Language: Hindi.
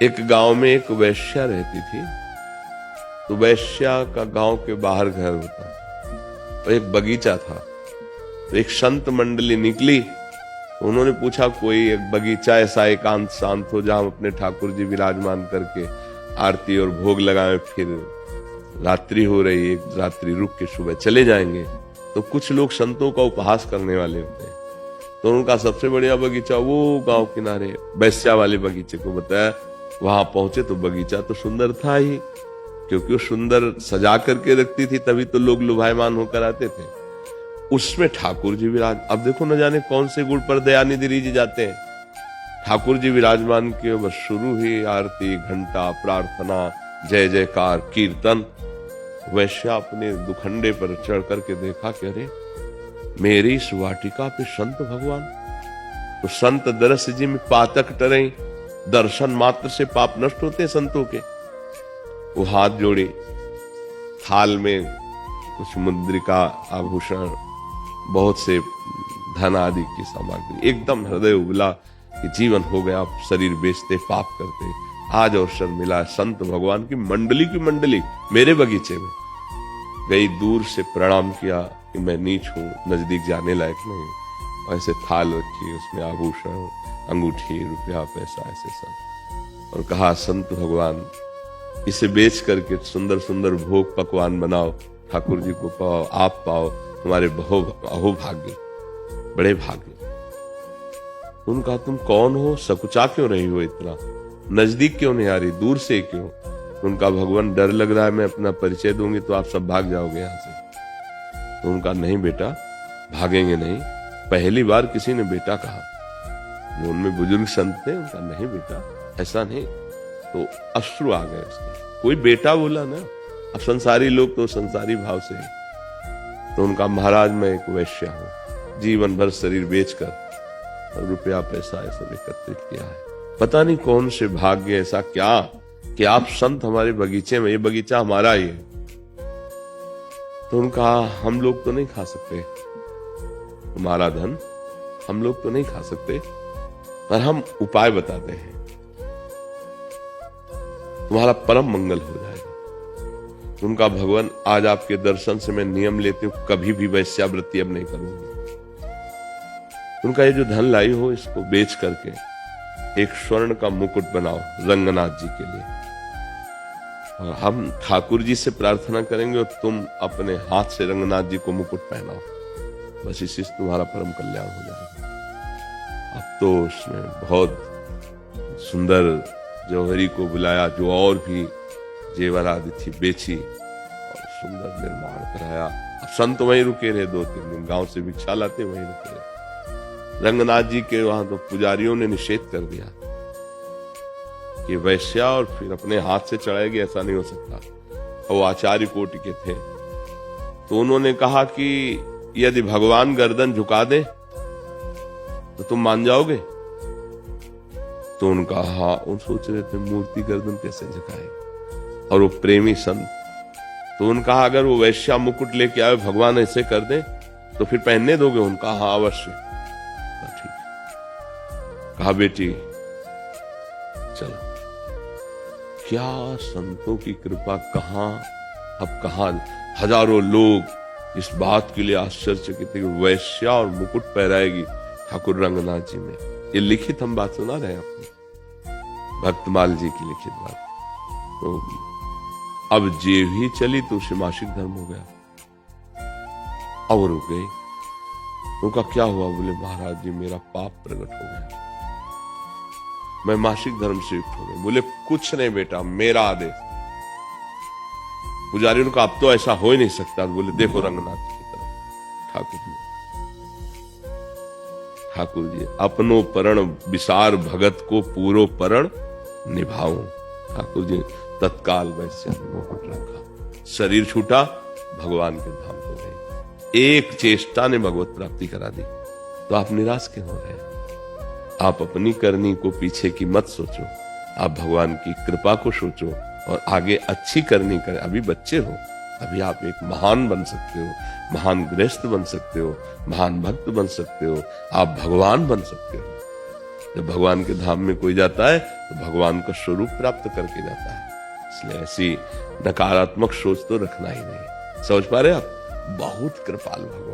एक गांव में एक वैश्या रहती थी। तो वैश्या का गांव के बाहर घर होता था और एक बगीचा था। तो एक संत मंडली निकली तो उन्होंने पूछा कोई एक बगीचा ऐसा एकांत शांत हो जहां हम अपने ठाकुर जी विराजमान करके आरती और भोग लगाएं, फिर रात्रि हो रही, एक रात्रि रुक के सुबह चले जाएंगे। तो कुछ लोग संतों का उपहास करने वाले होते हैं, तो उनका सबसे बढ़िया बगीचा वो गांव किनारे वैश्या वाले बगीचे को बताया। वहां पहुंचे तो बगीचा तो सुंदर था ही, क्योंकि वो सुंदर सजा करके रखती थी, तभी तो लोग लुभायमान होकर आते थे। उसमें ठाकुर जी विराज, अब देखो न जाने कौन से गुण पर दयानिधि रीझ जाते हैं। ठाकुर जी विराजमान के बस शुरू ही आरती, घंटा, प्रार्थना, जय जयकार, कीर्तन। वैश्या अपने दुखंडे पर चढ़ करके देखा कि अरे मेरी इस वाटिका पे संत भगवान। तो संत दरस जी में पातक टरे, दर्शन मात्र से पाप नष्ट होते हैं संतों के। वो हाथ जोड़े, थाल में कुछ मुद्रिका, आभूषण, बहुत से धन आदि की सामग्री, एकदम हृदय उबला कि जीवन हो गया, शरीर बेचते, पाप करते, आज अवसर मिला संत भगवान की मंडली मेरे बगीचे में। गई, दूर से प्रणाम किया कि मैं नीच हूं, नजदीक जाने लायक नहीं। ऐसे थाल रखी, उसमें आभूषण, अंगूठी, रुपया, पैसा, ऐसे सब, और कहा संत भगवान इसे बेच करके सुंदर सुंदर भोग पकवान बनाओ, ठाकुर जी को पाओ, आप पाओ, तुम्हारे अहो भाग्य, बड़े भाग्य। उनका तुम कौन हो, सकुचा क्यों रही हो इतना, नजदीक क्यों नहीं आ रही, दूर से क्यों? उनका भगवान डर लग रहा है मैं अपना परिचय दूंगी तो आप सब भाग जाओगे यहां से। तो उनका नहीं बेटा, भागेंगे नहीं। पहली बार किसी ने बेटा कहा, जो उनमें बुजुर्ग संत थे, उनका नहीं बेटा, ऐसा नहीं। तो अश्रु आ गए उसके, कोई बेटा बोला ना। अब संसारी लोग तो संसारी भाव से है। तो उनका महाराज मैं एक वैश्या हूं, जीवन भर शरीर बेचकर रुपया पैसा ये सब एकत्रित किया है, पता नहीं कौन से भाग्य ऐसा क्या कि आप संत हमारे बगीचे में, ये बगीचा हमारा ही है। तो उनका हम लोग तो नहीं खा सकते तुम्हारा धन, हम लोग तो नहीं खा सकते, पर हम उपाय बताते हैं, तुम्हारा परम मंगल हो जाएगा। उनका भगवान आज आपके दर्शन से मैं नियम लेती हूं, कभी भी वैश्यावृत्ति अब नहीं करूंगी। उनका ये जो धन लाई हो इसको बेच करके एक स्वर्ण का मुकुट बनाओ रंगनाथ जी के लिए, और हम ठाकुर जी से प्रार्थना करेंगे और तुम अपने हाथ से रंगनाथ जी को मुकुट पहनाओ, बस इसी से तुम्हारा परम कल्याण हो जाएगा। अब तो उसमें बहुत सुंदर जौहरी को बुलाया, जो और भी जेवर आदि थी बेची और सुंदर निर्माण कराया। अब संत वहीं रुके रहे 2-3 दिन, गांव से भिक्षा लाते वहीं रुके रहे। रंगनाथ जी के वहां तो पुजारियों ने निषेध कर दिया कि वैश्या और फिर अपने हाथ से चढ़ाएगी, ऐसा नहीं हो सकता। और वो आचार्य कोटि के थे, तो उन्होंने कहा कि यदि भगवान गर्दन झुका दे तो तुम मान जाओगे? तो उनका हाँ, उन सोच रहे थे मूर्ति गर्दन कैसे झुकाएगी, और वो प्रेमी संत। तो उनका अगर वो वैश्या मुकुट लेके आए, भगवान ऐसे कर दे तो फिर पहनने दोगे? उनका हाँ अवश्य। ठीक। कहा बेटी चलो। क्या संतों की कृपा, कहां अब कहां हजारों लोग इस बात के लिए आश्चर्यचकित थे कि वैश्या और मुकुट पहराएगी ठाकुर रंगनाथ जी में। ये लिखित हम बात सुना रहे हैं अपने भक्तमाल जी की लिखित बात। तो अब जे भी चली तो उसे मासिक धर्म हो गया। और रुक गई। उनका क्या हुआ? बोले महाराज जी मेरा पाप प्रकट हो गया, मैं मासिक धर्म से युक्त हो गए। बोले कुछ नहीं बेटा, मेरा आदेश। पुजारी उनका अब तो ऐसा हो ही नहीं सकता। बोले देखो रंगनाथ जी की तरफ, ठाकुर जी अपनो परण विसार भगत को पूरो परण निभाऊं। ठाकुर जी तत्काल वैसे मुकुट रखा, शरीर छूटा, भगवान के धाम को गए। एक चेष्टा ने भगवत प्राप्ति करा दी। तो आप निराश क्यों हो रहे हैं? आप अपनी करनी को पीछे की मत सोचो, आप भगवान की कृपा को सोचो और आगे अच्छी करनी करें। अभी बच्चे हो, अभी आप एक महान बन सकते हो, महान गृहस्थ बन सकते हो, महान भक्त बन सकते हो, आप भगवान बन सकते हो। जब भगवान के धाम में कोई जाता है तो भगवान का स्वरूप प्राप्त करके जाता है। इसलिए ऐसी नकारात्मक सोच तो रखना ही नहीं। समझ पा रहे आप? बहुत कृपालु भगवान।